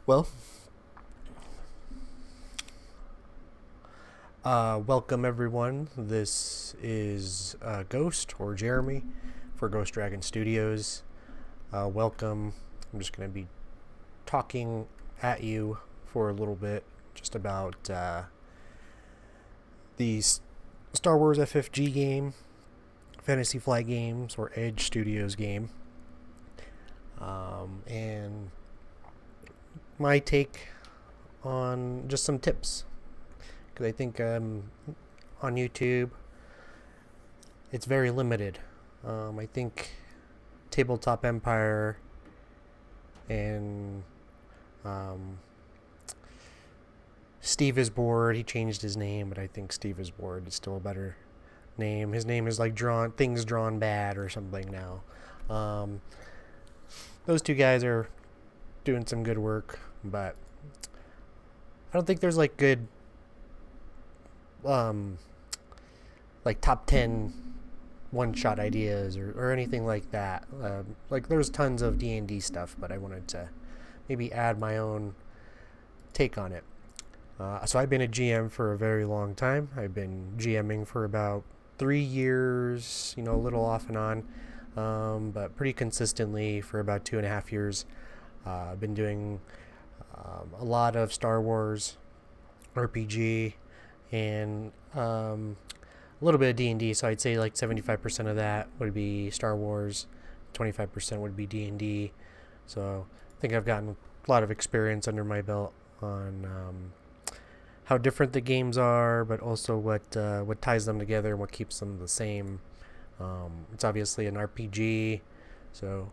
Well, welcome everyone. This is Ghost or Jeremy for Ghost Dragon Studios. Welcome. I'm just going to be talking at you for a little bit just about the Star Wars FFG game, Fantasy Flight Games, or Edge Studios game. And my take on just some tips. Because I think on YouTube it's very limited. I think Tabletop Empire and Steve is Bored. He changed his name, but I think Steve is Bored is still a better name. His name is like Things Drawn Bad or something now. Those two guys are doing some good work, but I don't think there's like good like top 10 one-shot ideas or anything like that. Like there's tons of D&D stuff, but I wanted to maybe add my own take on it. So I've been a GM for a very long time. I've been GMing for about 3 years, a little off and on, but pretty consistently for about 2.5 years. I've been doing a lot of Star Wars RPG and a little bit of D&D. So I'd say like 75% of that would be Star Wars, 25% would be D&D. So I think I've gotten a lot of experience under my belt on how different the games are, but also what ties them together and what keeps them the same. It's obviously an RPG, so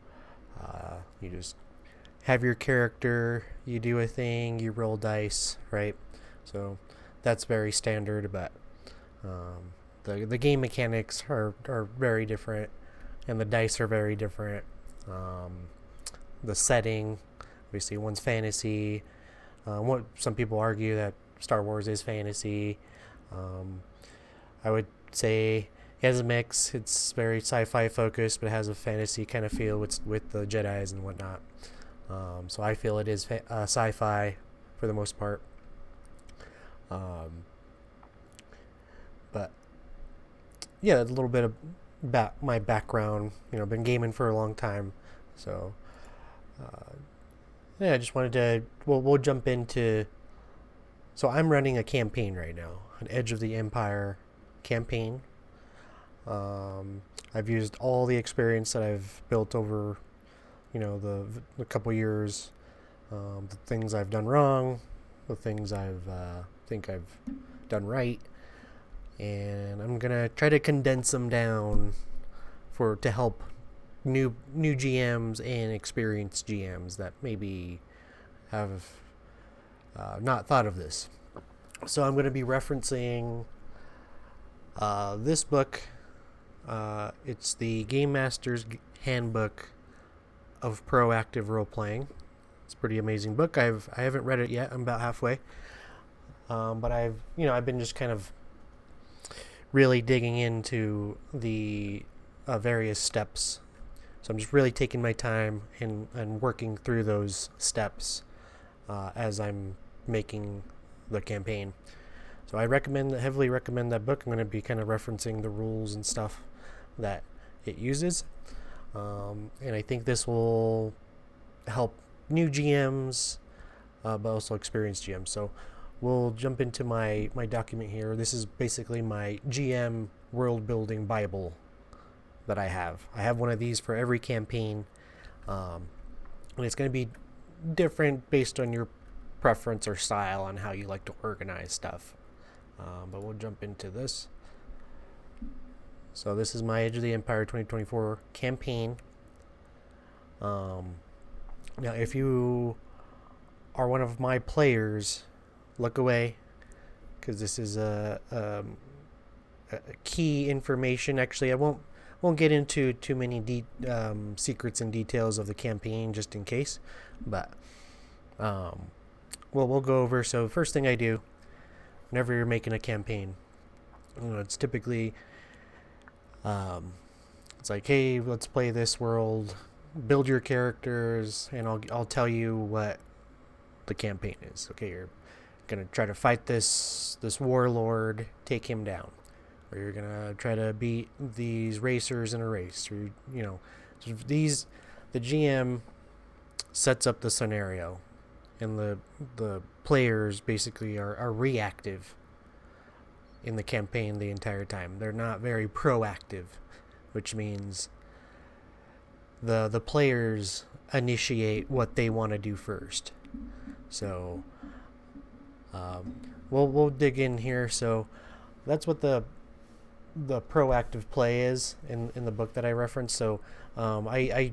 you just have your character, you do a thing, you roll dice, right? So that's very standard, but the game mechanics are very different, and the dice are very different. The setting, obviously, one's fantasy. What some people argue that Star Wars is fantasy. I would say it has a mix. It's very sci-fi focused, but it has a fantasy kind of feel with the Jedi's and whatnot. So I feel it is sci-fi for the most part. But yeah, a little bit about my background. Been gaming for a long time, so yeah, I just wanted to. We'll jump into. So I'm running a campaign right now, an Edge of the Empire campaign. I've used all the experience that I've built over, the couple years, the things I've done wrong, the things I've think I've done right, and I'm gonna try to condense them down to help new GMs and experienced GMs that maybe have not thought of this. So I'm going to be referencing this book. It's the Game Master's Handbook of Proactive Role Playing. It's a pretty amazing book. I haven't read it yet. I'm about halfway, but I've been just kind of really digging into the various steps. So I'm just really taking my time and working through those steps as I'm making the campaign. So I heavily recommend that book. I'm going to be kind of referencing the rules and stuff that it uses. And I think this will help new GMs, but also experienced GMs. So we'll jump into my document here. This is basically my GM world building Bible that I have. I have one of these for every campaign. And it's going to be different based on your preference or style on how you like to organize stuff. But we'll jump into this. So this is my Age of the Empire 2024 campaign. Now, if you are one of my players, look away, because this is a key information. Actually, I won't get into too many secrets and details of the campaign, just in case. But we'll go over. So first thing I do whenever you're making a campaign, it's typically it's like, hey, let's play this world, build your characters, and I'll tell you what the campaign is. Okay, you're gonna try to fight this warlord, take him down, or you're gonna try to beat these racers in a race, or these the GM sets up the scenario, and the players basically are reactive in the campaign the entire time. They're not very proactive, which means the players initiate what they want to do first. So we'll dig in here. So that's what the proactive play is in the book that I referenced. So I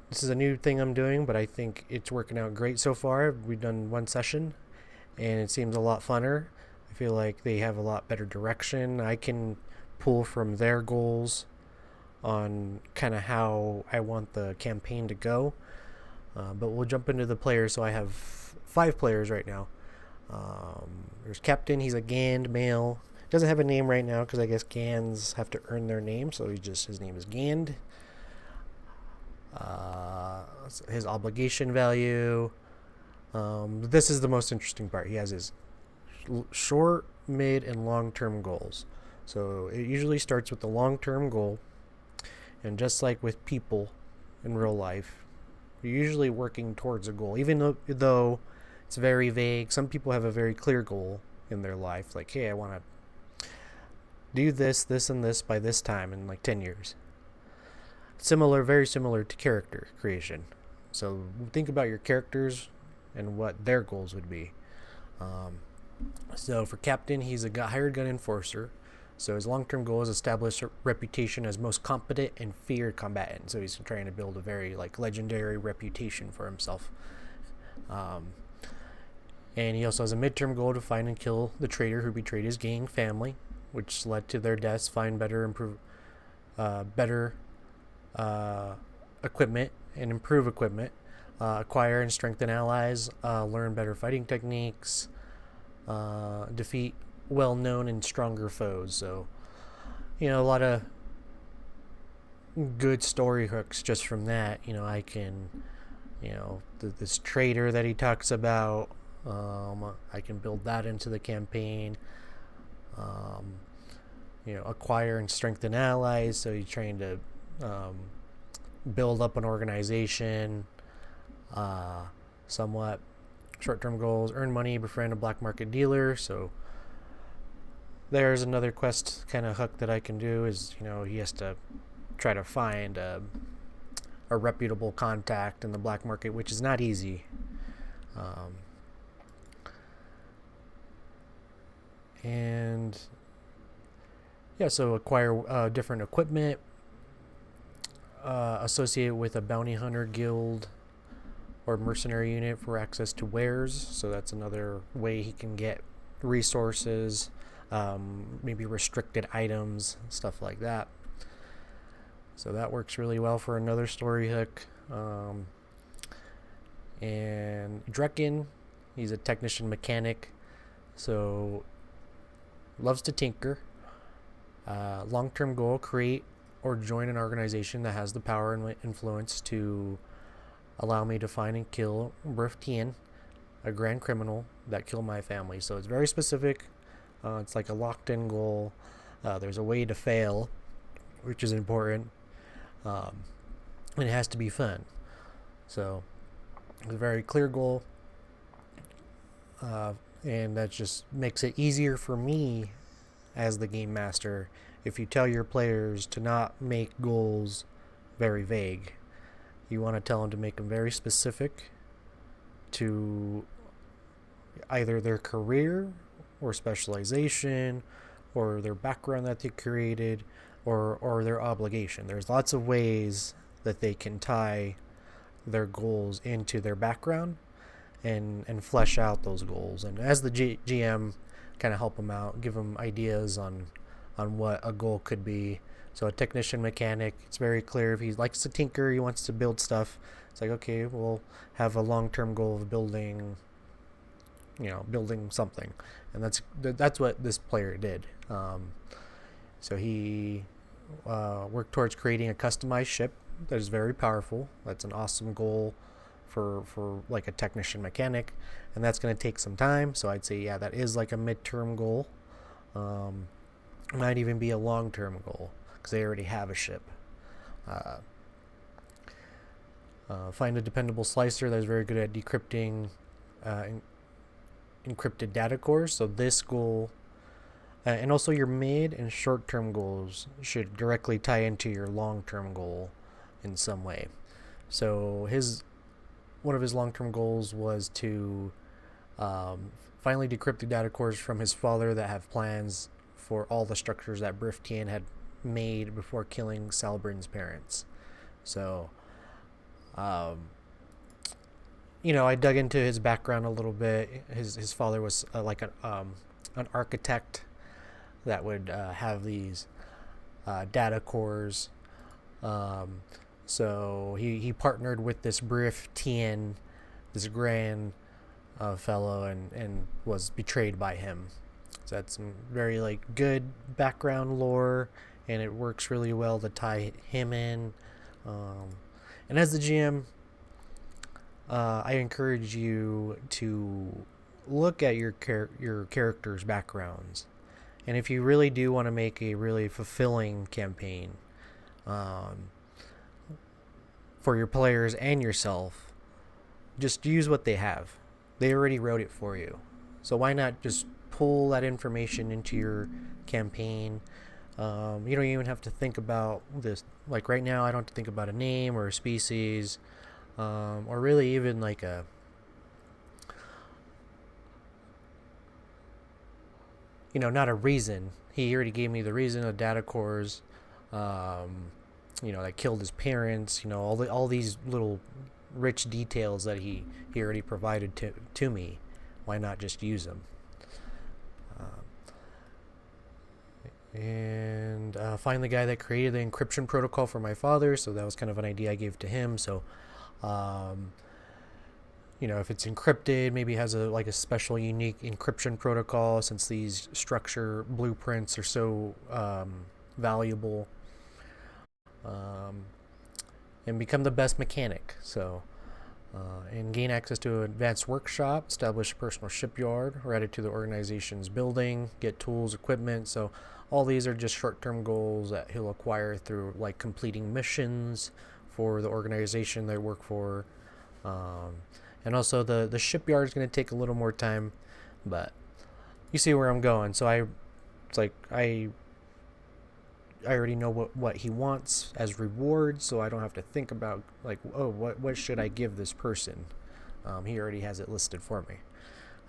this is a new thing I'm doing, but I think it's working out great so far. We've done one session, and it seems a lot funner. I feel like they have a lot better direction. I can pull from their goals on kind of how I want the campaign to go. But we'll jump into the players. So I have 5 players right now. There's Captain. He's a Gand male. Doesn't have a name right now because I guess Gans have to earn their name. So his name is Gand. His obligation value. This is the most interesting part. He has his short, mid, and long-term goals. So it usually starts with the long-term goal. And just like with people in real life, you're usually working towards a goal, even though it's very vague. Some people have a very clear goal in their life, like, hey, I want to do this, this, and this by this time in like 10 years. Very similar to character creation. So think about your characters and what their goals would be. So for Captain, he's a hired gun enforcer. So his long-term goal is establish a reputation as most competent and feared combatant. So he's trying to build a very legendary reputation for himself. And he also has a midterm goal to find and kill the traitor who betrayed his gang family, which led to their deaths. Find better equipment and improve equipment. Acquire and strengthen allies. Learn better fighting techniques. Defeat well-known and stronger foes. So, a lot of good story hooks just from that. I can, this traitor that he talks about, I can build that into the campaign. Acquire and strengthen allies. So you're trying to build up an organization. Somewhat short-term goals: earn money, befriend a black market dealer. So there's another quest kind of hook that I can do is, he has to try to find a reputable contact in the black market, which is not easy. So acquire different equipment, associate with a bounty hunter guild or mercenary unit for access to wares. So that's another way he can get resources, maybe restricted items, stuff like that. So that works really well for another story hook. And Drekken, he's a technician mechanic, so loves to tinker. Long-term goal: create or join an organization that has the power and influence to allow me to find and kill Brif Tien, a grand criminal that killed my family. So it's very specific. It's like a locked-in goal. There's a way to fail, which is important. And it has to be fun. So it's a very clear goal. And that just makes it easier for me as the game master if you tell your players to not make goals very vague. You want to tell them to make them very specific to either their career or specialization or their background that they created or their obligation. There's lots of ways that they can tie their goals into their background and flesh out those goals. And as the GM, kind of help them out, give them ideas on what a goal could be. So a technician mechanic, it's very clear. If he likes to tinker, he wants to build stuff, it's like, okay, we'll have a long-term goal of building something. And that's what this player did. So he worked towards creating a customized ship that is very powerful. That's an awesome goal for like a technician mechanic, and that's going to take some time. So I'd say, yeah, that is like a midterm goal. Um, might even be a long-term goal because they already have a ship. Uh, find a dependable slicer that is very good at decrypting encrypted data cores. So this goal, and also your mid and short-term goals should directly tie into your long-term goal in some way. So one of his long-term goals was to finally decrypt the data cores from his father that have plans for all the structures that Brif Tien had made before killing Salbrin's parents. So, I dug into his background a little bit. His father was like an architect that would have these data cores. So he partnered with this Brif Tien, this grand fellow, and was betrayed by him. So that's some very like good background lore, and it works really well to tie him in. And as the GM, I encourage you to look at your characters' backgrounds, and if you really do want to make a really fulfilling campaign for your players and yourself, just use what they have. They already wrote it for you, so why not just pull that information into your campaign? You don't even have to think about this. Like right now, I don't have to think about a name or a species, or really even like not a reason. He already gave me the reason of data cores, that killed his parents. All these little rich details that he already provided to me. Why not just use them? And find the guy that created the encryption protocol for my father. So that was kind of an idea I gave to him. So, if it's encrypted, maybe it has a special, unique encryption protocol. Since these structure blueprints are so valuable, and become the best mechanic. So. And gain access to an advanced workshop, establish a personal shipyard, or add it to the organization's building, get tools, equipment. So all these are just short-term goals that he'll acquire through like completing missions for the organization they work for. And also the shipyard is going to take a little more time, but you see where I'm going. So I already know what he wants as reward, so I don't have to think about like, oh, what should I give this person. He already has it listed for me.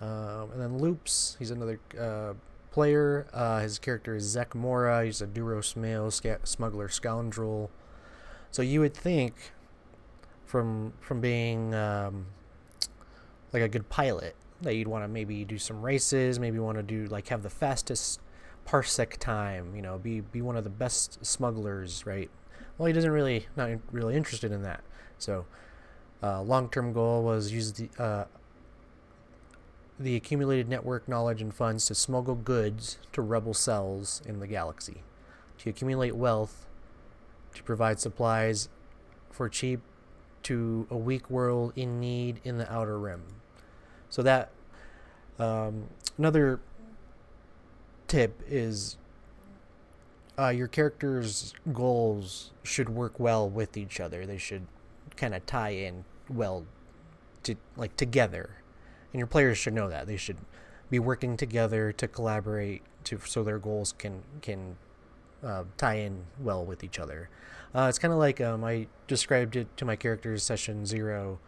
And then Loops, he's another player. His character is Zek Mora. He's a Duros male smuggler scoundrel. So you would think from being like a good pilot that you'd want to maybe do some races, maybe want to do like have the fastest parsec time, be one of the best smugglers, right? Well, he doesn't not really interested in that. So long-term goal was use the accumulated network knowledge and funds to smuggle goods to rebel cells in the galaxy, to accumulate wealth, to provide supplies for cheap to a weak world in need in the Outer Rim. So that another tip is your characters' goals should work well with each other. They should kind of tie in well together, and your players should know that they should be working together to collaborate so their goals can tie in well with each other. It's kind of like I described it to my characters session 0.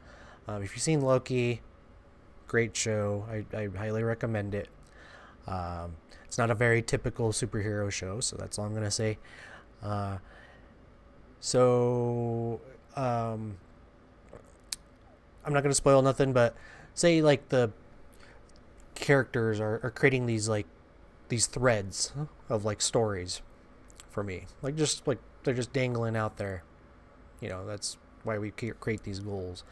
If you've seen Loki, great show. I highly recommend it. It's not a very typical superhero show, so that's all I'm going to say. I'm not going to spoil nothing, but say like the characters are creating these threads of like stories for me. Like they're just dangling out there. That's why we create these goals.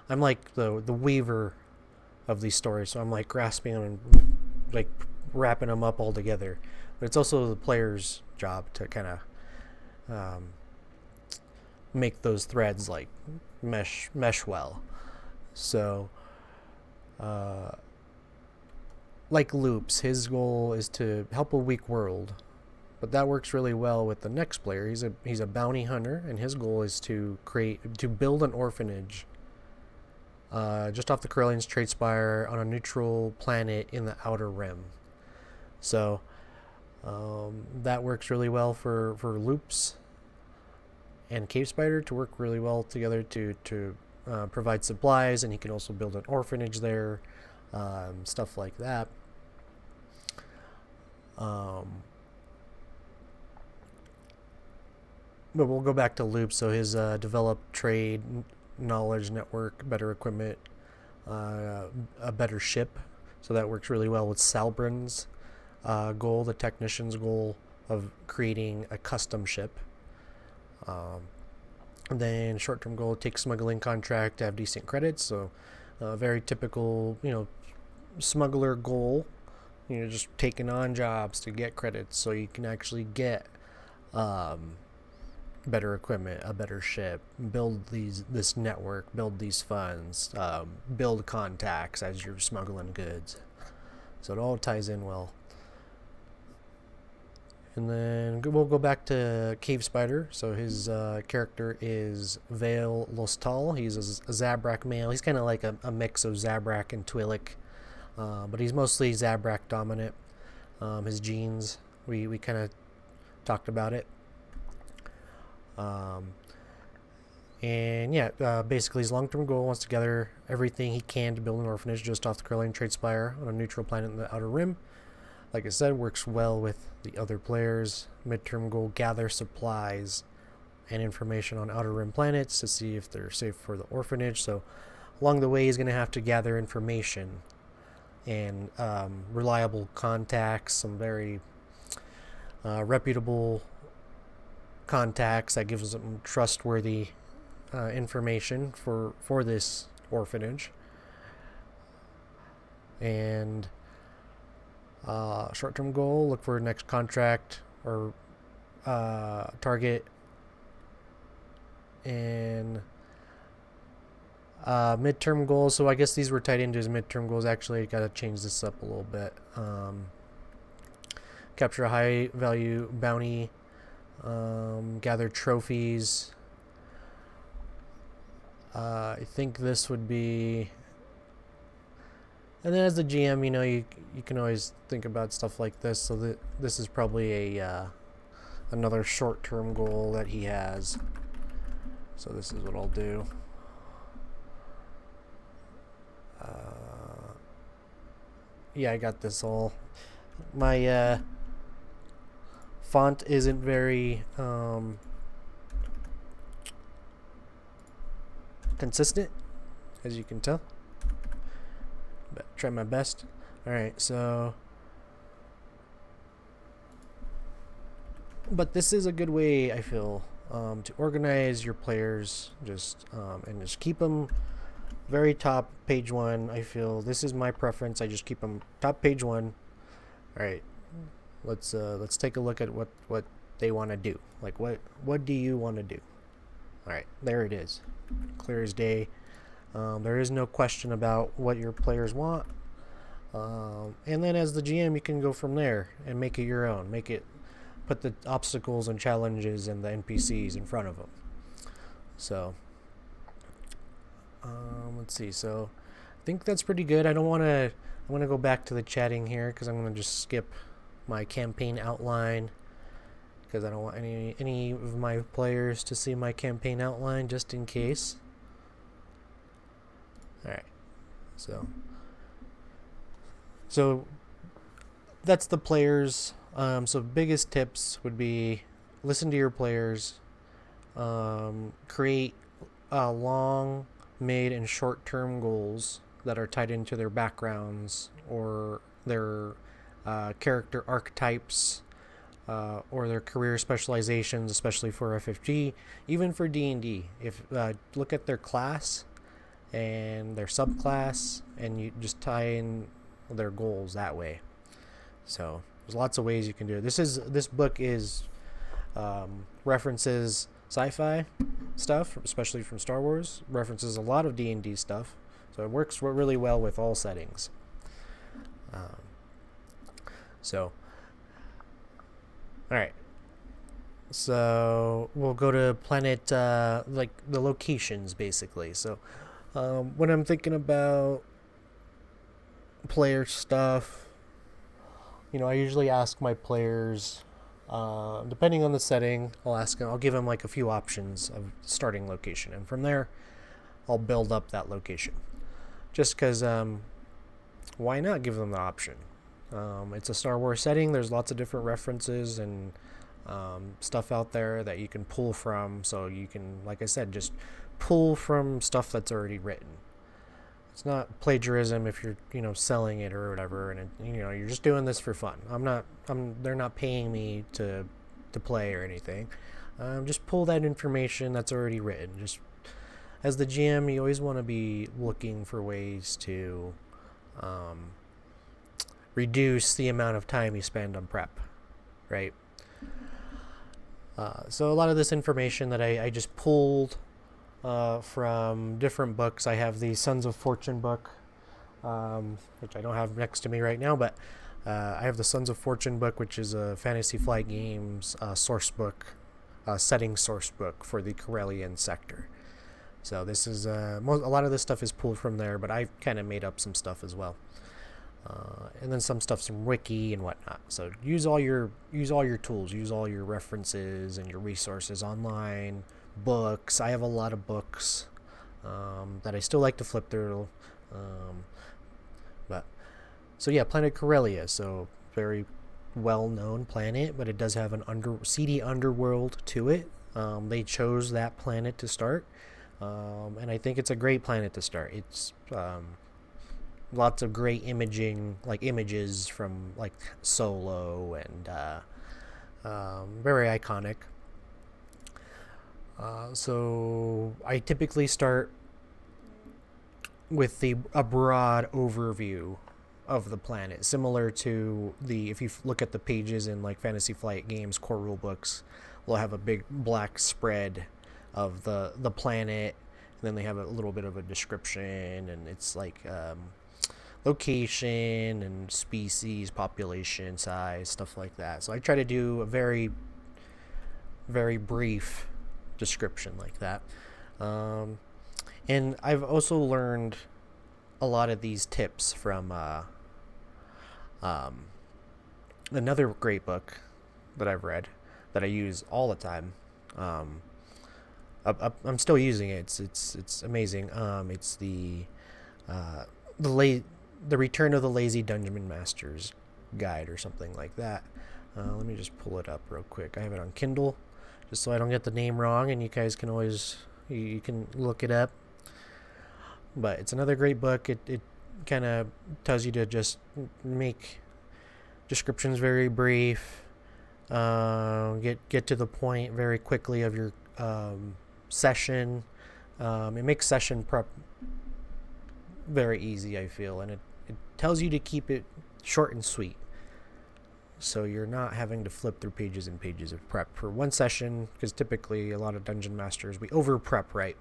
I'm like the weaver of these stories, so I'm like grasping them and like wrapping them up all together. But it's also the player's job to kind of make those threads like mesh well. So, uh, like Loops, his goal is to help a weak world, but that works really well with the next player. He's a bounty hunter, and his goal is to build an orphanage just off the Corellian's trade spire on a neutral planet in the Outer Rim. So that works really well for Loops and Cave Spider to work really well together to provide supplies, and he can also build an orphanage there, stuff like that. But we'll go back to Loops. So his develop trade, knowledge network, better equipment, a better ship. So that works really well with Salbrin's goal, the technician's goal of creating a custom ship. Then short-term goal, take smuggling contract to have decent credits. So very typical, smuggler goal. Just taking on jobs to get credits so you can actually get better equipment, a better ship, build this network, build these funds, build contacts as you're smuggling goods. So it all ties in well. And then we'll go back to Cave Spider. So his character is Vale Lostal. He's a Zabrak male. He's kind of like a mix of Zabrak and Twi'lek, but he's mostly Zabrak dominant. His genes, we kind of talked about it. Basically his long-term goal wants to gather everything he can to build an orphanage just off the Corellian trade spire on a neutral planet in the Outer Rim. Like I said, works well with the other players. Midterm goal, gather supplies and information on Outer Rim planets to see if they're safe for the orphanage. So along the way, he's going to have to gather information and reliable contacts, some very reputable contacts that gives them trustworthy information for this orphanage. And short-term goal, look for next contract or target. And midterm goals, so I guess these were tied into his midterm goals. Actually, I gotta change this up a little bit. Capture a high value bounty, gather trophies. I think this would be, and then as the GM, you can always think about stuff like this. So this is probably another short-term goal that he has. So this is what I'll do. I got this all. My font isn't very consistent, as you can tell. But try my best. Alright, so. But this is a good way, I feel, to organize your players, and just keep them very top page 1. I feel this is my preference. I just keep them top page 1. All right, let's take a look at what they want to do. Like what do you want to do? All right, there it is, clear as day. There is no question about what your players want. And then as the GM, you can go from there and make it your own. Put the obstacles and challenges and the NPCs in front of them. So, let's see. So, I think that's pretty good. I want to go back to the chatting here because I'm going to just skip my campaign outline because I don't want any of my players to see my campaign outline just in case. All right. So that's the players. So biggest tips would be listen to your players, create long, mid, and short-term goals that are tied into their backgrounds or their character archetypes or their career specializations, especially for FFG, even for D&D. If look at their class and their subclass, and you just tie in their goals that way. So there's lots of ways you can do it. This book is references sci-fi stuff, especially from Star Wars. References a lot of D&D stuff, So it works really well with all settings. Um, so, all right. So we'll go to planet, like the locations, basically. So when I'm thinking about player stuff, I usually ask my players, depending on the setting, I'll give them like a few options of starting location, and from there, I'll build up that location. Just because, why not give them the option? It's a Star Wars setting. There's lots of different references and stuff out there that you can pull from. So you can, like I said, just pull from stuff that's already written. It's not plagiarism if you're, selling it or whatever, and you're just doing this for fun. They're not paying me to play or anything. Just pull that information that's already written. Just as the GM, you always want to be looking for ways to reduce the amount of time you spend on prep, right? So a lot of this information that I just pulled from different books. I have the Sons of Fortune book, which I don't have next to me right now, but I have the Sons of Fortune book, which is a Fantasy Flight Games source book, setting source book for the Corellian sector. So this is a lot of this stuff is pulled from there, but I've kind of made up some stuff as well, and then some stuff's from Wiki and whatnot. So use all your tools, use all your references and your resources online. Books. I have a lot of books that I still like to flip through. But so yeah, planet Corellia. So very well-known planet, but it does have an seedy underworld to it. They chose that planet to start, and I think it's a great planet to start. It's lots of great images from like Solo and very iconic. So I typically start with a broad overview of the planet, similar to if you look at the pages in like Fantasy Flight Games core rule books, we'll have a big black spread of the planet, and then they have a little bit of a description, and it's like location and species, population, size, stuff like that. So I try to do a very, very brief description like that. And I've also learned a lot of these tips from another great book that I've read that I use all the time. I'm still using it. It's amazing. It's the Return of the Lazy Dungeon Master's Guide or something like that. Let me just pull it up real quick. I have it on Kindle, just so I don't get the name wrong, and you guys can always you can look it up. But it's another great book. It kind of tells you to just make descriptions very brief, get to the point very quickly of your session. It makes session prep very easy, I feel, and it tells you to keep it short and sweet, so you're not having to flip through pages and pages of prep for one session, because typically a lot of dungeon masters, we over prep, right?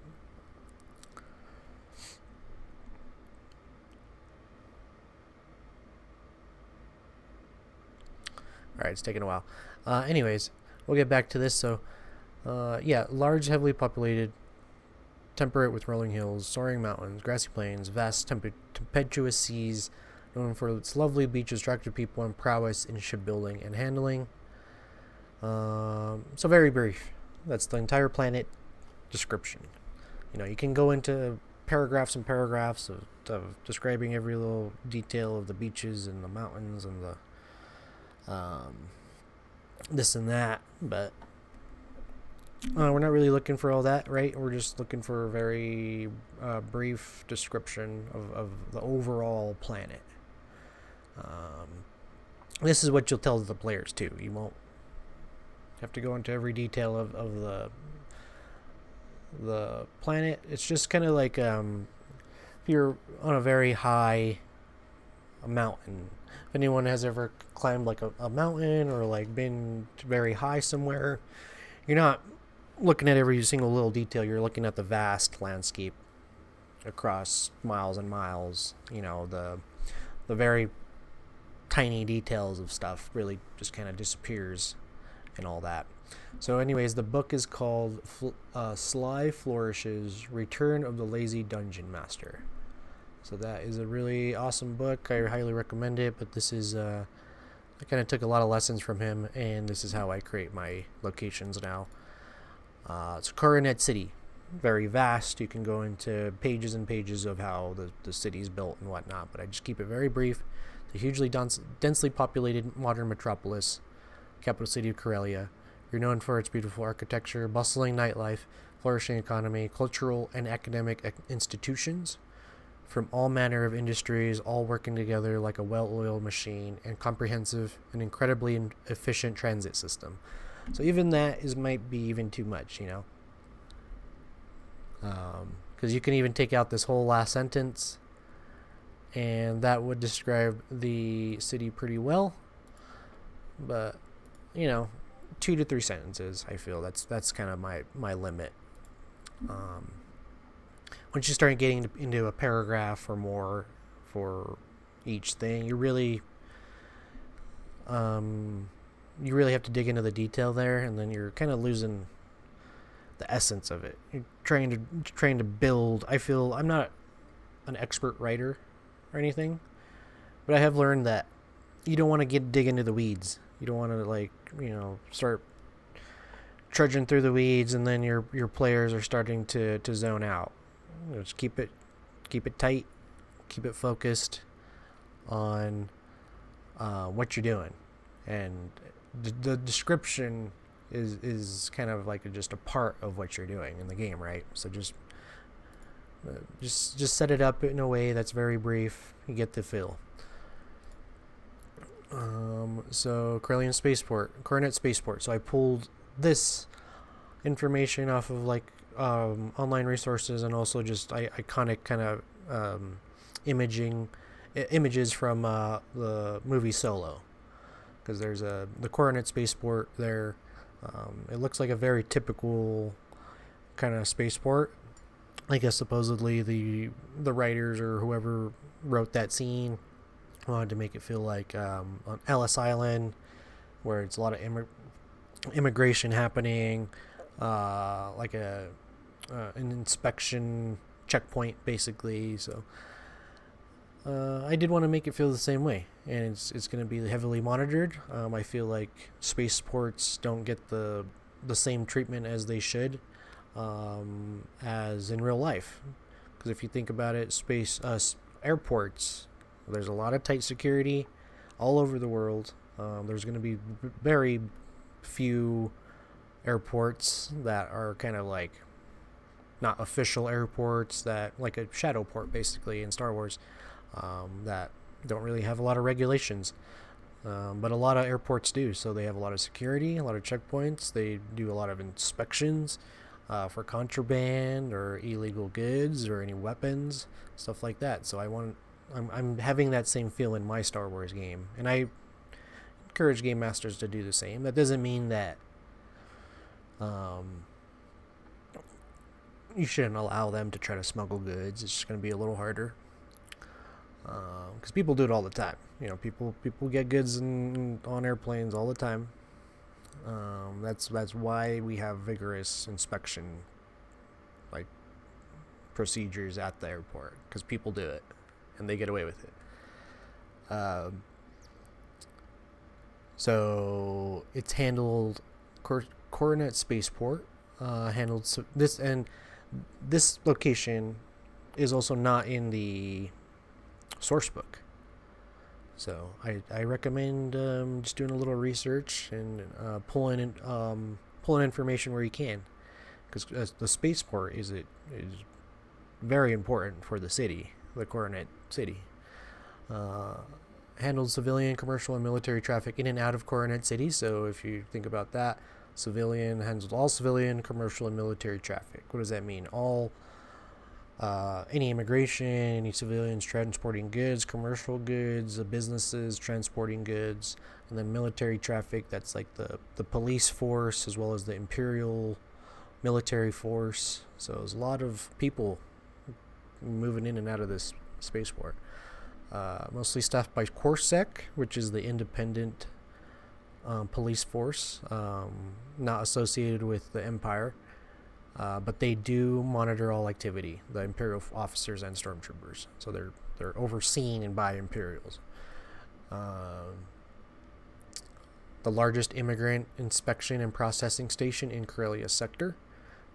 Alright, it's taking a while. Anyways, we'll get back to this. So yeah, large, heavily populated, temperate with rolling hills, soaring mountains, grassy plains, vast tempestuous seas, known for its lovely beaches, attractive people, and prowess in shipbuilding and handling. So very brief. That's the entire planet description. You can go into paragraphs and paragraphs of describing every little detail of the beaches and the mountains and the this and that, but we're not really looking for all that, right? We're just looking for a very brief description of the overall planet. This is what you'll tell the players too. You won't have to go into every detail of the planet. It's just kind of like if you're on a very high mountain. If anyone has ever climbed like a mountain or like been very high somewhere, you're not looking at every single little detail. You're looking at the vast landscape across miles and miles. The very tiny details of stuff really just kind of disappears and all that. So, anyways, the book is called Sly Flourish's Return of the Lazy Dungeon Master. So that is a really awesome book. I highly recommend it. But this is I kind of took a lot of lessons from him, and this is how I create my locations now. It's Coronet City, very vast. You can go into pages and pages of how the city's built and whatnot, but I just keep it very brief. The hugely densely populated modern metropolis, capital city of Karelia. You're known for its beautiful architecture, bustling nightlife, flourishing economy, cultural and academic institutions from all manner of industries, all working together like a well-oiled machine, and comprehensive and incredibly efficient transit system. So even that might be even too much, because you can even take out this whole last sentence, and that would describe the city pretty well. But 2 to 3 sentences, I feel that's kind of my limit. Once you start getting into a paragraph or more for each thing, you really have to dig into the detail there, and then you're kind of losing the essence of it. You're trying to build. I feel I'm not an expert writer or anything, but I have learned that you don't want to dig into the weeds. You don't want to start trudging through the weeds, and then your players are starting to zone out. Just keep it tight, keep it focused on what you're doing, and the description is kind of like just a part of what you're doing in the game, right? So just set it up in a way that's very brief. You get the feel. So Corellian Spaceport, Coronet Spaceport. So I pulled this information off of online resources, and also just iconic kind of images from the movie Solo, because there's the Coronet Spaceport there. It looks like a very typical kind of spaceport. I guess supposedly the writers or whoever wrote that scene wanted to make it feel like on Ellis Island, where it's a lot of immigration happening, like an inspection checkpoint basically. So I did want to make it feel the same way, and it's going to be heavily monitored. I feel like spaceports don't get the same treatment as they should, as in real life. Because if you think about it, airports, there's a lot of tight security all over the world. There's going to be very few airports that are kind of like not official airports, that like a shadow port basically in Star Wars, that don't really have a lot of regulations. But a lot of airports do, so they have a lot of security, a lot of checkpoints. They do a lot of inspections for contraband or illegal goods or any weapons, stuff like that. So I'm having that same feel in my Star Wars game, and I encourage game masters to do the same. That doesn't mean that you shouldn't allow them to try to smuggle goods. It's just going to be a little harder, because people do it all the time. People get goods on airplanes all the time. That's why we have vigorous inspection procedures at the airport, because people do it and they get away with it. So it's handled. Coronet Spaceport handled this, and this location is also not in the source book. So I recommend just doing a little research and pulling information where you can, because the spaceport is very important for the city, the Coronet City. Handled civilian, commercial, and military traffic in and out of Coronet City. So if you think about that, handled all civilian, commercial, and military traffic. What does that mean? Any immigration, any civilians transporting goods, commercial goods, businesses transporting goods, and then military traffic. That's like the police force as well as the Imperial military force. So there's a lot of people moving in and out of this spaceport. Mostly staffed by Corpsec, which is the independent police force, not associated with the Empire, but they do monitor all activity, the Imperial officers and stormtroopers. So they're overseen and by Imperials. The largest immigrant inspection and processing station in Corellia sector,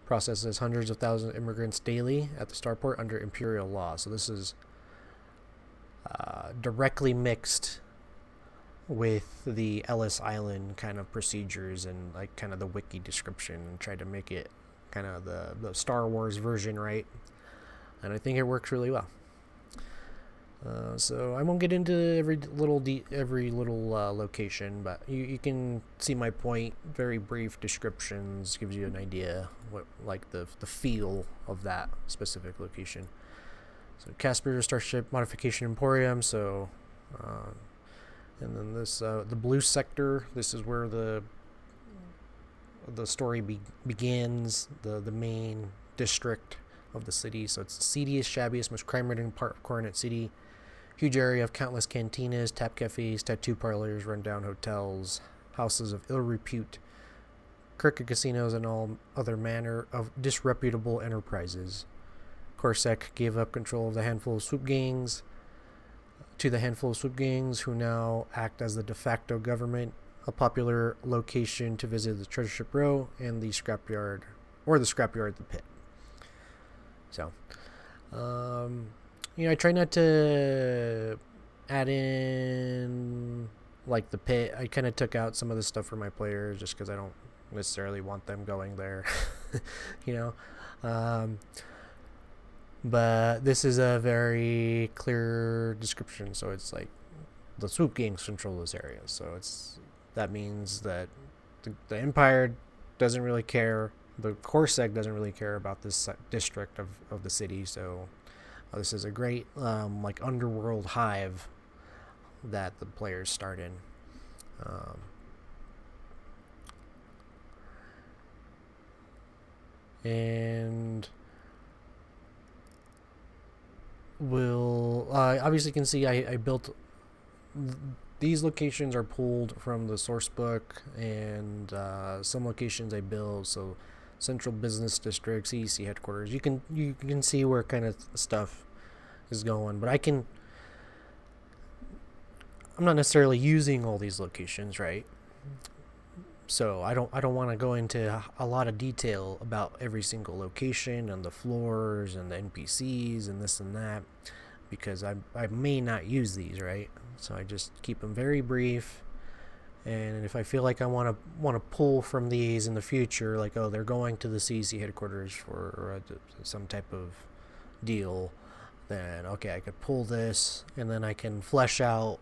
processes hundreds of thousands of immigrants daily at the starport under Imperial law. So this is directly mixed with the Ellis Island kind of procedures and like kind of the wiki description, and tried to make it kind of the Star Wars version, right? And I think it works really well. So I won't get into every little location, but you can see my point. Very brief descriptions gives you an idea what like the feel of that specific location. So Casper Starship Modification Emporium. So and then this the blue sector. This is where the story begins. The main district of the city. So it's the seediest, shabbiest, most crime-ridden part of Coronet City. Huge area of countless cantinas, tap cafes, tattoo parlors, rundown hotels, houses of ill repute, crooked casinos, and all other manner of disreputable enterprises. Corpsec gave up control of the handful of swoop gangs who now act as the de facto government. A popular location to visit the Treasure Ship Row and the scrapyard, the pit. So, I try not to add in like the pit. I kind of took out some of the stuff for my players just because I don't necessarily want them going there, But this is a very clear description. So it's like the swoop gangs control this area. So that means that the Empire doesn't really care. The Corpsec doesn't really care about this district of the city. So this is a great like underworld hive that the players start in. And we'll obviously can see I built these locations are pulled from the source book, and some locations I built. So Central Business District, CEC headquarters. You can see where kind of stuff is going, but I'm not necessarily using all these locations, right? So I don't want to go into a lot of detail about every single location and the floors and the NPCs and this and that, because I may not use these, right? So I just keep them very brief. And if I feel like I want to pull from these in the future, like, oh, they're going to the CEC headquarters for some type of deal, then okay, I could pull this, and then I can flesh out,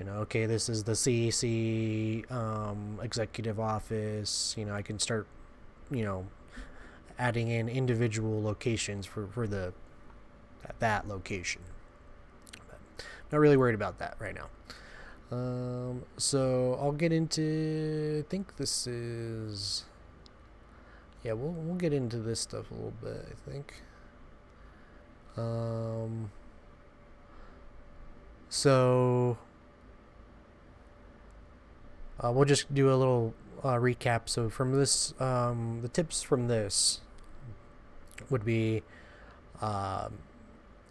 okay, this is the CEC executive office. I can start, adding in individual locations for that location. But not really worried about that right now. So I'll get into, I think this is, we'll get into this stuff a little bit, I think. So we'll just do a little recap. So from this, the tips from this would be,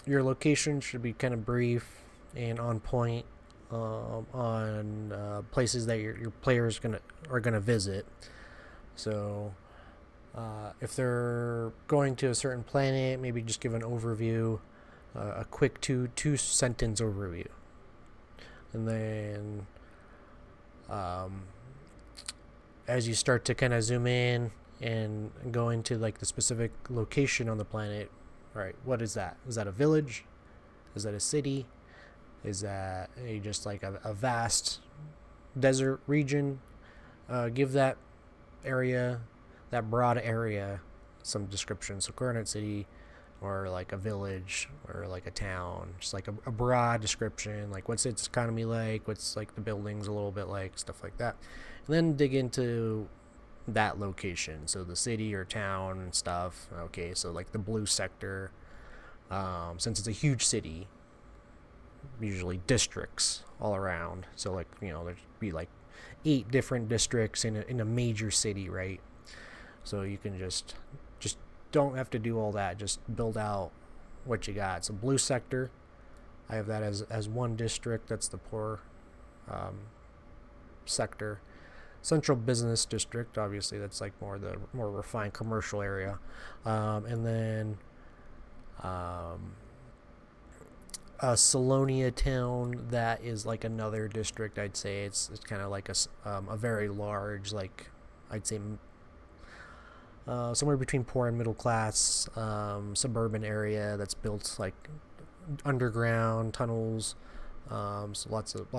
your location should be kind of brief and on point. On places that your players are gonna visit. So if they're going to a certain planet, maybe just give an overview, a quick two sentence overview, and then as you start to kind of zoom in and go into like the specific location on the planet, all right, what is that? Is that a village? Is that a city? Is that just like a vast desert region? Give that area, that broad area, some description. So Coronet City, or like a village, or like a town. Just like a broad description, like what's its economy like, what's like the buildings a little bit like, stuff like that. And then dig into that location. So the city or town and stuff. Okay, so like the blue sector. since it's a huge city, usually districts all around. So like, there'd be like 8 different districts in a major city, right? So you can just don't have to do all that. Just build out what you got. So blue sector, I have that as one district. That's the poor sector. Central business district, obviously, that's like more refined commercial area, and then a Salonia town, that is like another district. I'd say it's kind of like a very large, like, I'd say somewhere between poor and middle class suburban area that's built like underground tunnels, so lots of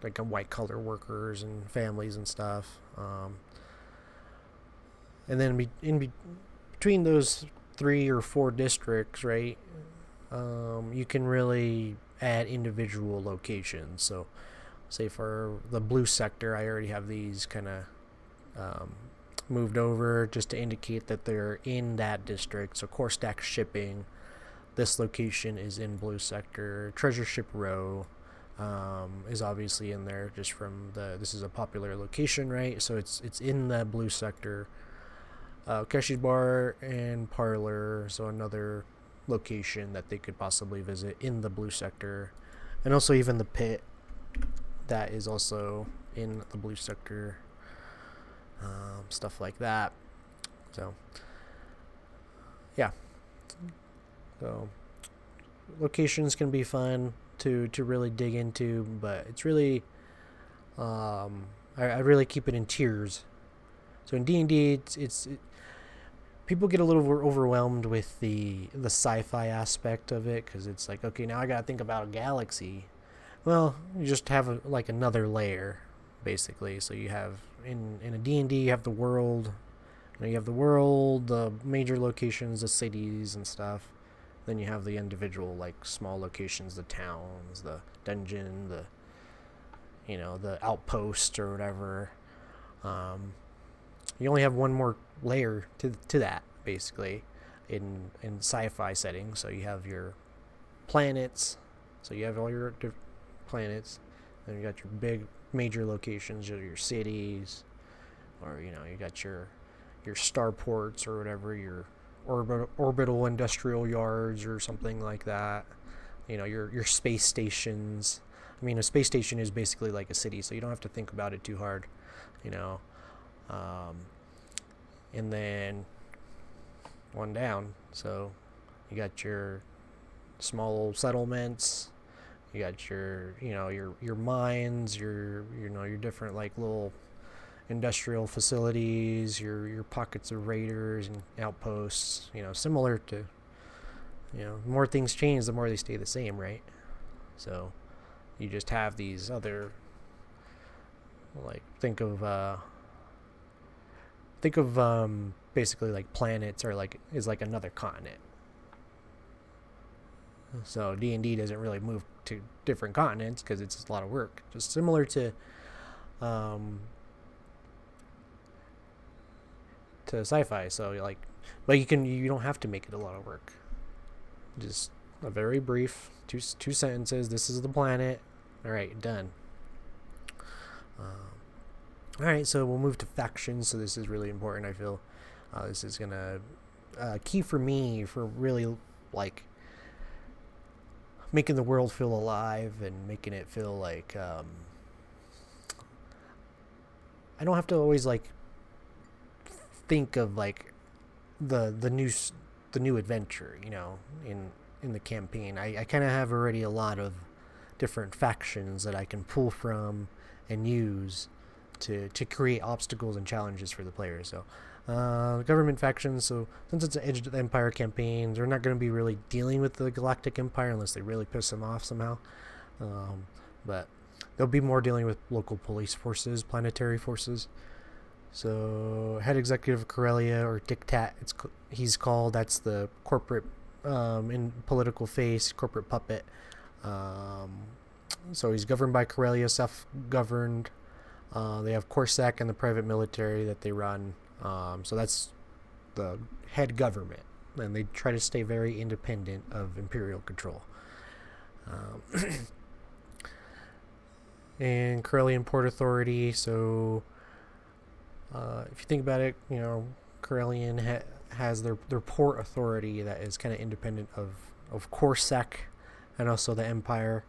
like white collar workers and families and stuff, and then between those 3 or 4 districts, right, you can really add individual locations. So say for the blue sector, I already have these kind of moved over just to indicate that they're in that district. So core stack shipping, this location is in blue sector. Treasure ship row is obviously in there just from this is a popular location, right? So it's in the blue sector. Keshi's bar and parlor, so another location that they could possibly visit in the blue sector. And also even the pit, that is also in the blue sector, stuff like that. So yeah, so locations can be fun to really dig into, but it's really I really keep it in tiers. So in D&D, it's people get a little overwhelmed with the sci-fi aspect of it, because it's like, okay, now I gotta think about a galaxy. Well, you just have like another layer, basically. So you have in a D&D, you have the world. You have the world, the major locations, the cities and stuff. Then you have the individual, like, small locations, the towns, the dungeon, the outpost or whatever. You only have one more layer to that, basically, in sci-fi settings. So you have your planets. So you have all your planets. Then you got your big major locations, your cities, or you got your starports or whatever, your orbital industrial yards or something like that. Your space stations. I mean, a space station is basically like a city, so you don't have to think about it too hard. And then one down, so you got your small settlements, you got your mines, your different like little industrial facilities, your pockets of raiders and outposts. Similar to, the more things change, the more they stay the same, right? So you just have these other, like, think of basically like planets are like is like another continent. So D&D doesn't really move to different continents because it's a lot of work. Just similar to sci-fi. So like, but you don't have to make it a lot of work. Just a very brief two sentences. This is the planet. All right, done. All right, so we'll move to factions. So this is really important, I feel. This is gonna key for me for really like making the world feel alive and making it feel like I don't have to always like think of like the new adventure, in the campaign. I kind of have already a lot of different factions that I can pull from and use to create obstacles and challenges for the players. So government factions, so since it's an Edge of the Empire campaign, they're not going to be really dealing with the Galactic Empire unless they really piss them off somehow. But they'll be more dealing with local police forces, planetary forces. So head executive of Corellia, or Dictat, he's called. That's the corporate in political face, corporate puppet. So he's governed by Corellia, self-governed. They have Corsac and the private military that they run. So that's the head government, and they try to stay very independent of imperial control. Um, and Corellian Port Authority. So if you think about it, Corellian has their port authority that is kind of independent of Corsac and also the Empire.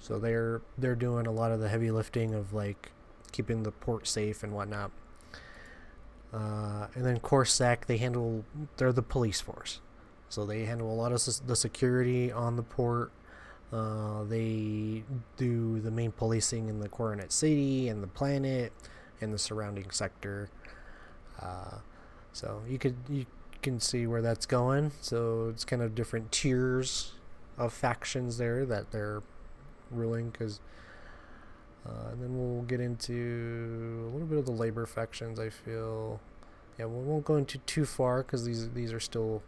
So they're doing a lot of the heavy lifting of like keeping the port safe and whatnot. And then Corsac, they're the police force. So they handle a lot of the security on the port. They do the main policing in the Coronet City and the planet and the surrounding sector. So you can see where that's going. So it's kind of different tiers of factions there that they're ruling, because and then we'll get into a little bit of the labor factions. I feel, we won't go into too far because these are still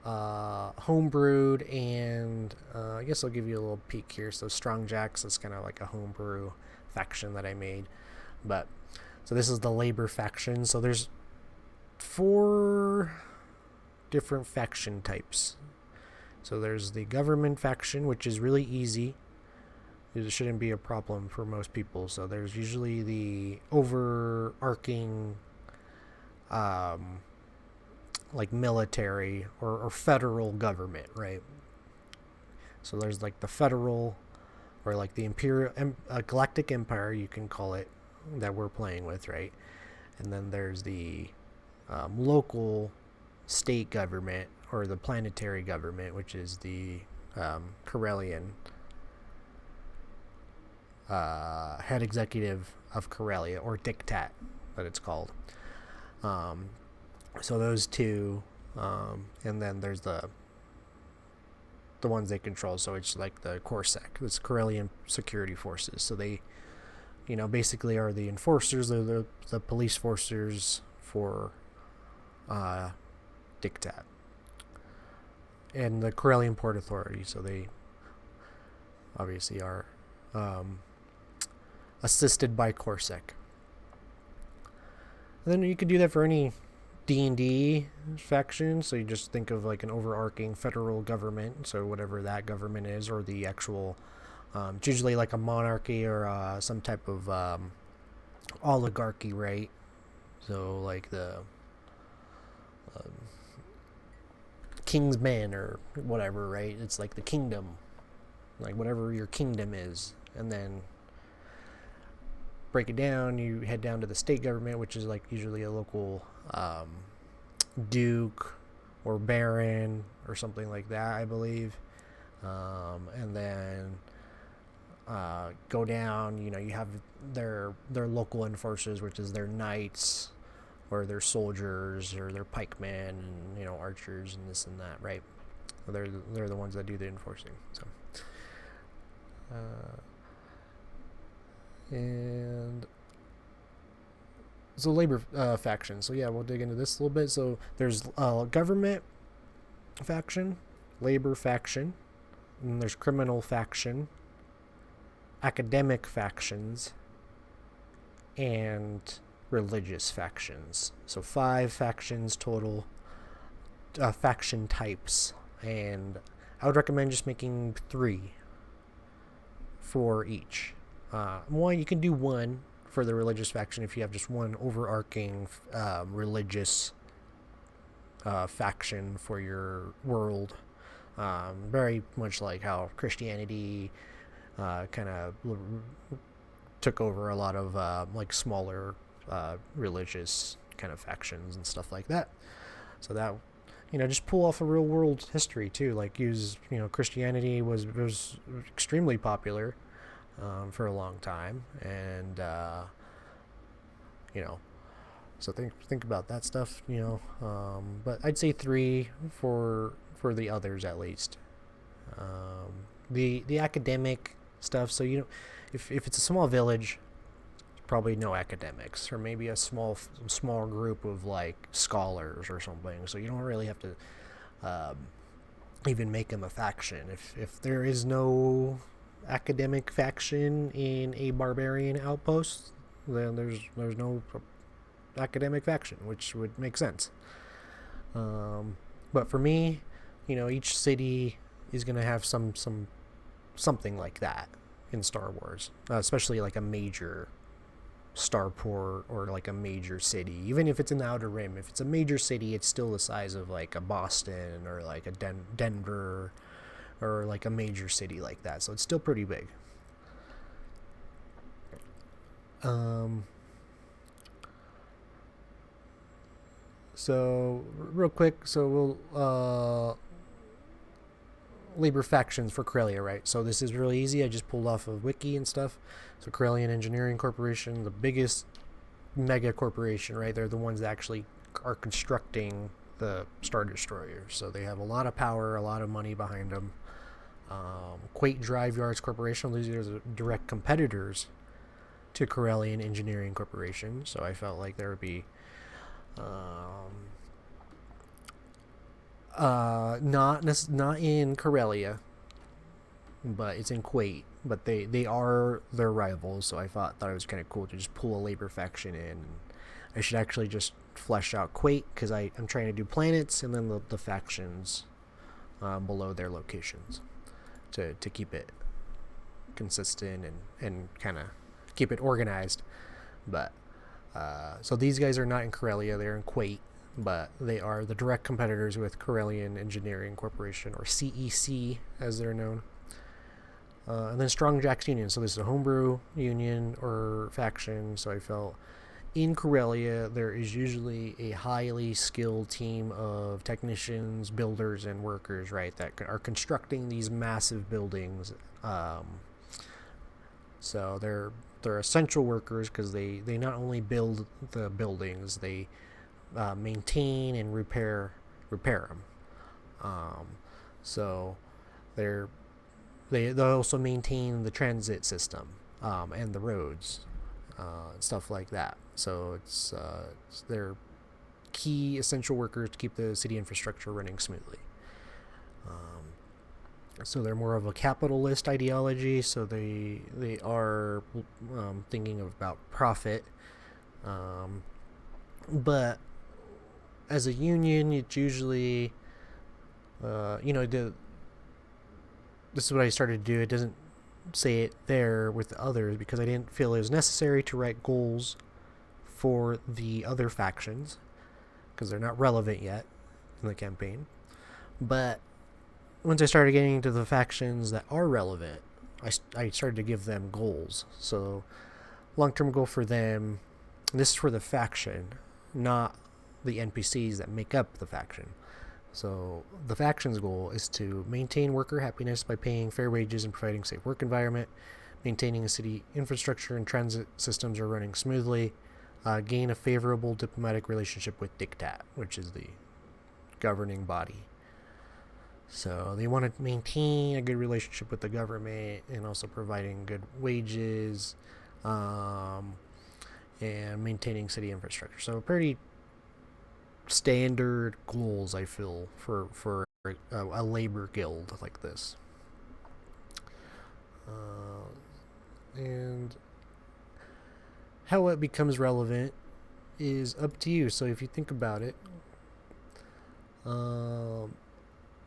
homebrewed, and I guess I'll give you a little peek here. So Strong Jacks is kind of like a homebrew faction that I made, but so this is the labor faction. So there's 4 different faction types. So there's the government faction, which is really easy. It shouldn't be a problem for most people. So there's usually the overarching like military or federal government, right? So there's like the federal, or like the imperial galactic empire, you can call it, that we're playing with, right? And then there's the local state government, or the planetary government, which is the Corellian head executive of Corellia, or Diktat, that it's called. So those two, and then there's the ones they control. So it's like the Corsac, this Corellian security forces. So they, basically are the enforcers. They're the police forces for Diktat and the Corellian Port Authority. So they obviously are assisted by Corsac. And then you could do that for any D&D faction. So you just think of like an overarching federal government, so whatever that government is, or the actual it's usually like a monarchy or some type of oligarchy, right? So like the king's men or whatever, right? It's like the kingdom, like whatever your kingdom is. And then break it down, you head down to the state government, which is like usually a local duke or baron or something like that, I believe. And then go down, you have their local enforcers, which is their knights or their soldiers or their pikemen and archers and this and that, right? So they're the ones that do the enforcing. So and so labor faction. So we'll dig into this a little bit. So there's government faction, labor faction, and there's criminal faction, academic factions, and religious factions. So 5 factions total, faction types, and I would recommend just making 3 for each. You can do 1 for the religious faction if you have just one overarching religious faction for your world. Very much like how Christianity kind of took over a lot of like smaller religious kind of factions and stuff like that. So that just pull off a real world history too. Like use Christianity was extremely popular for a long time, and so think about that stuff. But I'd say 3 for the others at least. The academic stuff. So if it's a small village, probably no academics, or maybe a small group of like scholars or something. So you don't really have to even make them a faction. If there is no academic faction in a barbarian outpost, then there's no academic faction, which would make sense. But for me, each city is gonna have something like that in Star Wars, especially like a major starport or like a major city. Even if it's in the Outer Rim, if it's a major city, it's still the size of like a Boston or like a Denver or like a major city like that. So it's still pretty big. Um, so real quick, so we'll labor factions for Corellia, right? So this is really easy. I just pulled off a wiki and stuff. So Corellian Engineering Corporation, the biggest mega corporation, right? They're the ones that actually are constructing the Star Destroyer. So they have a lot of power, a lot of money behind them. Quate Drive Yards Corporation, these are direct competitors to Corellian Engineering Corporation. So I felt like there would be not in Corellia, but it's in Quate. But they are their rivals, so I thought it was kind of cool to just pull a labor faction in. I should actually just flesh out Quate because I'm trying to do planets and then the factions below their locations to keep it consistent and kind of keep it organized. But so these guys are not in Corellia; they're in Quate, but they are the direct competitors with Corellian Engineering Corporation, or CEC as they're known. And then Strong Jacks Union. So this is a homebrew union or faction. So I felt in Corellia there is usually a highly skilled team of technicians, builders, and workers, right, that are constructing these massive buildings. So they're essential workers because they not only build the buildings, they maintain and repair them. So they also maintain the transit system and the roads, stuff like that. So they're key essential workers to keep the city infrastructure running smoothly. So they're more of a capitalist ideology. So they are thinking about profit, but as a union, it's usually this is what I started to do. It doesn't say it there with the others because I didn't feel it was necessary to write goals for the other factions because they're not relevant yet in the campaign. But once I started getting into the factions that are relevant, I started to give them goals. So long-term goal for them, this is for the faction, not the NPCs that make up the faction. So the faction's goal is to maintain worker happiness by paying fair wages and providing a safe work environment, maintaining a city infrastructure and transit systems are running smoothly, gain a favorable diplomatic relationship with Diktat, which is the governing body. So they want to maintain a good relationship with the government and also providing good wages and maintaining city infrastructure. So pretty standard goals, I feel, for a labor guild like this. And how it becomes relevant is up to you. So if you think about it,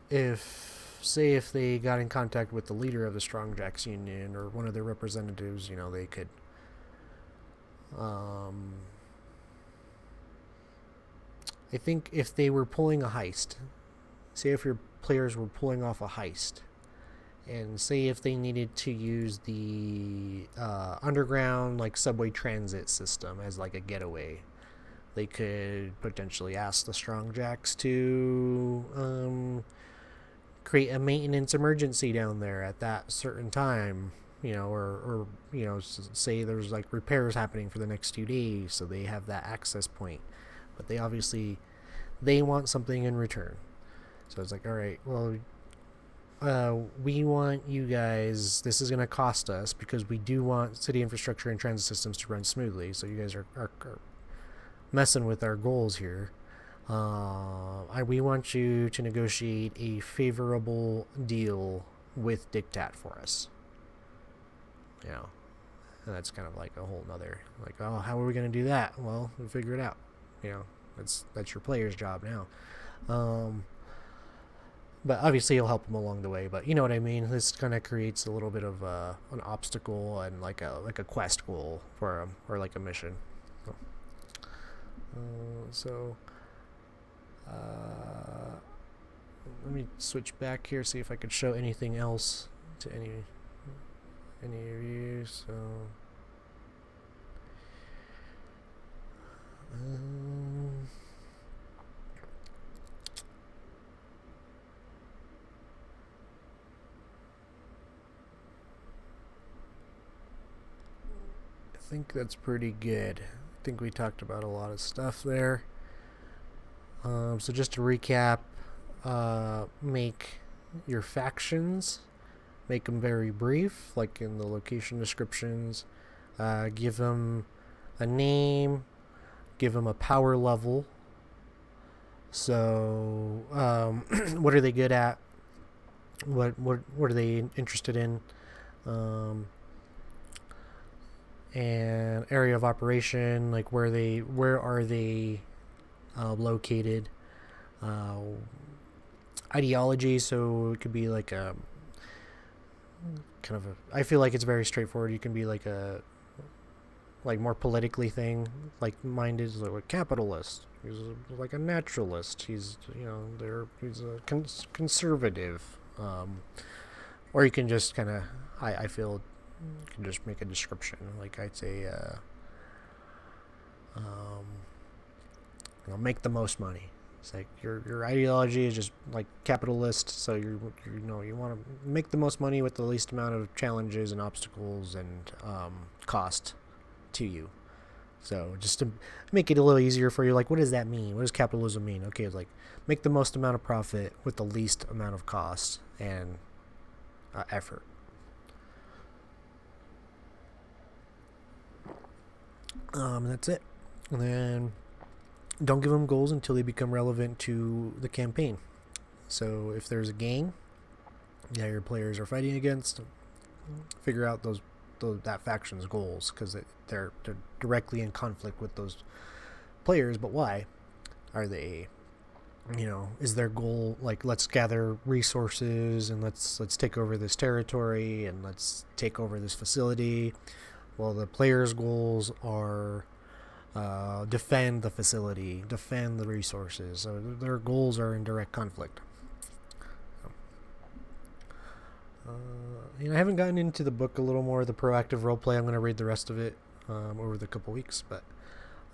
if they got in contact with the leader of the Strong Jacks Union or one of their representatives, they could I think if they were pulling a heist, say if your players were pulling off a heist, and say if they needed to use the underground like subway transit system as like a getaway, they could potentially ask the Strong Jacks to create a maintenance emergency down there at that certain time, or say there's like repairs happening for the next 2 days, so they have that access point. But they want something in return. So it's like, all right, well, we want you guys, this is going to cost us because we do want city infrastructure and transit systems to run smoothly. So you guys are messing with our goals here. We want you to negotiate a favorable deal with Diktat for us. And that's kind of like a whole nother, like, oh, how are we going to do that? Well, we'll figure it out. That's your player's job now. but obviously you'll help them along the way. But you know what I mean. This kind of creates a little bit of an obstacle and like a quest goal for them, or like a mission. So let me switch back here, see if I could show anything else to any of you. So I think that's pretty good. I think we talked about a lot of stuff there. So just to recap, make your factions, make them very brief, like in the location descriptions. Give them a name, give them a power level. So, what are they good at? What are they interested in? And area of operation, like where are they located? Ideology, so it could be like a kind of a. I feel like it's very straightforward. You can be like a more politically thing, like minded, is like a capitalist. He's like a naturalist. He's he's a conservative, or you can just kind of. I feel you can just make a description. Like I'd say, make the most money. It's like your ideology is just like capitalist, so you want to make the most money with the least amount of challenges and obstacles and cost to you. So just to make it a little easier for you, like what does that mean? What does capitalism mean? Okay, it's like make the most amount of profit with the least amount of cost and effort. That's it. And then don't give them goals until they become relevant to the campaign. So if there's a gang that your players are fighting against, figure out that faction's goals, because they're directly in conflict with those players. But why are they? Is their goal like let's gather resources and let's take over this territory and let's take over this facility? Well, the players' goals are defend the facility, defend the resources. So their goals are in direct conflict. I haven't gotten into the book a little more, the proactive roleplay. I'm going to read the rest of it over the couple weeks, but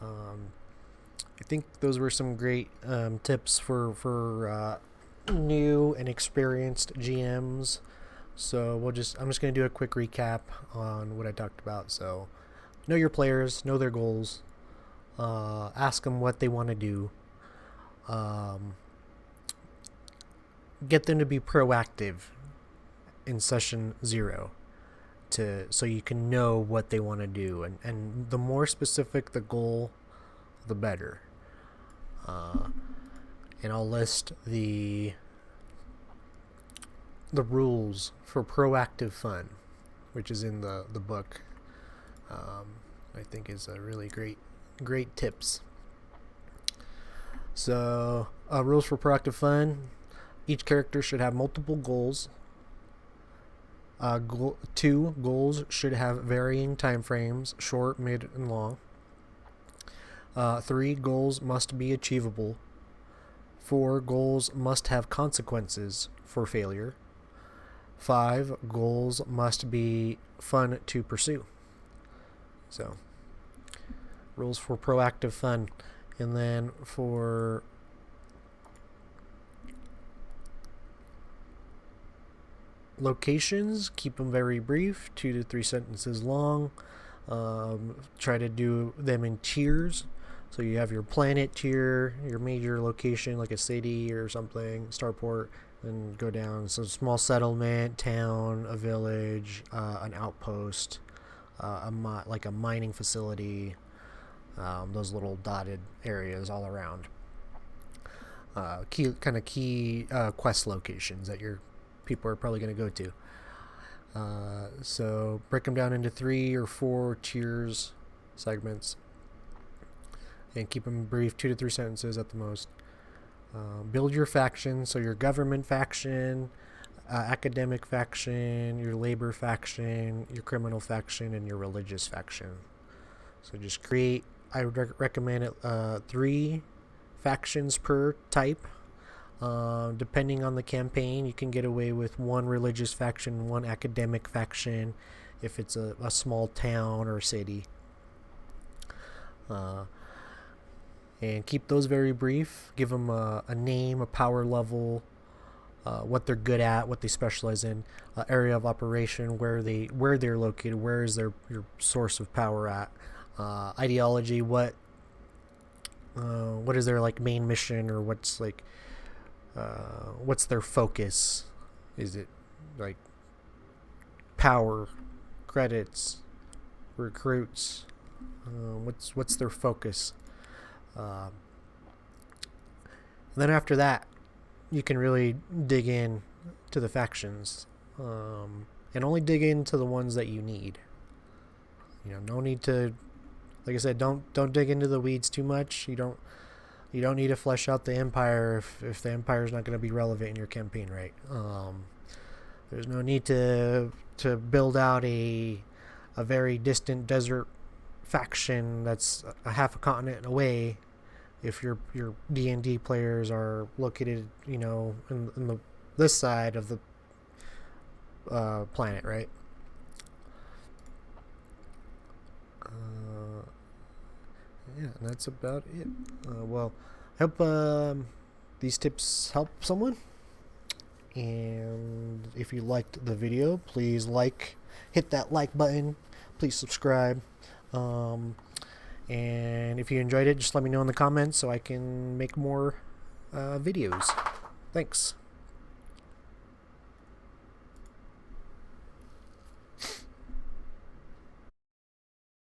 I think those were some great tips for new and experienced GMs. So I'm just going to do a quick recap on what I talked about. So know your players, know their goals, ask them what they want to do, get them to be proactive in session 0 so you can know what they want to do, and the more specific the goal, the better. And I'll list the rules for proactive fun, which is in the book. I think is a really great tips. So rules for proactive fun: each character should have multiple goals. 2 goals should have varying time frames, short, mid, and long. 3 goals must be achievable. 4 goals must have consequences for failure. 5 goals must be fun to pursue. So, rules for proactive fun. And then for locations, keep them very brief, 2 to 3 sentences long. Try to do them in tiers. So you have your planet tier, your major location like a city or something, starport, and go down. So small settlement, town, a village, an outpost, like a mining facility, those little dotted areas all around. Key quest locations that your people are probably going to go to. So break them down into 3 or 4 tiers, segments, and keep them brief, 2 to 3 sentences at the most. Build your faction, so your government faction, academic faction, your labor faction, your criminal faction, and your religious faction. So just create, I would recommend it 3 factions per type. Depending on the campaign, you can get away with 1 religious faction, 1 academic faction if it's a small town or city. And keep those very brief. Give them a name, a power level, what they're good at, what they specialize in, area of operation, where they're located, where is your source of power at, ideology, what is their like main mission, or what's their focus? Is it like power, credits, recruits? What's their focus? Then after that, you can really dig in to the factions, and only dig into the ones that you need. No need to, like I said, don't dig into the weeds too much. You don't need to flesh out the empire if the empire is not going to be relevant in your campaign, right? There's no need to build out a very distant desert faction that's a half a continent away if your D&D players are located, in this side of the planet, right? Yeah, and that's about it. Well, I hope these tips help someone. And if you liked the video, please hit that like button. Please subscribe. And if you enjoyed it, just let me know in the comments so I can make more videos. Thanks.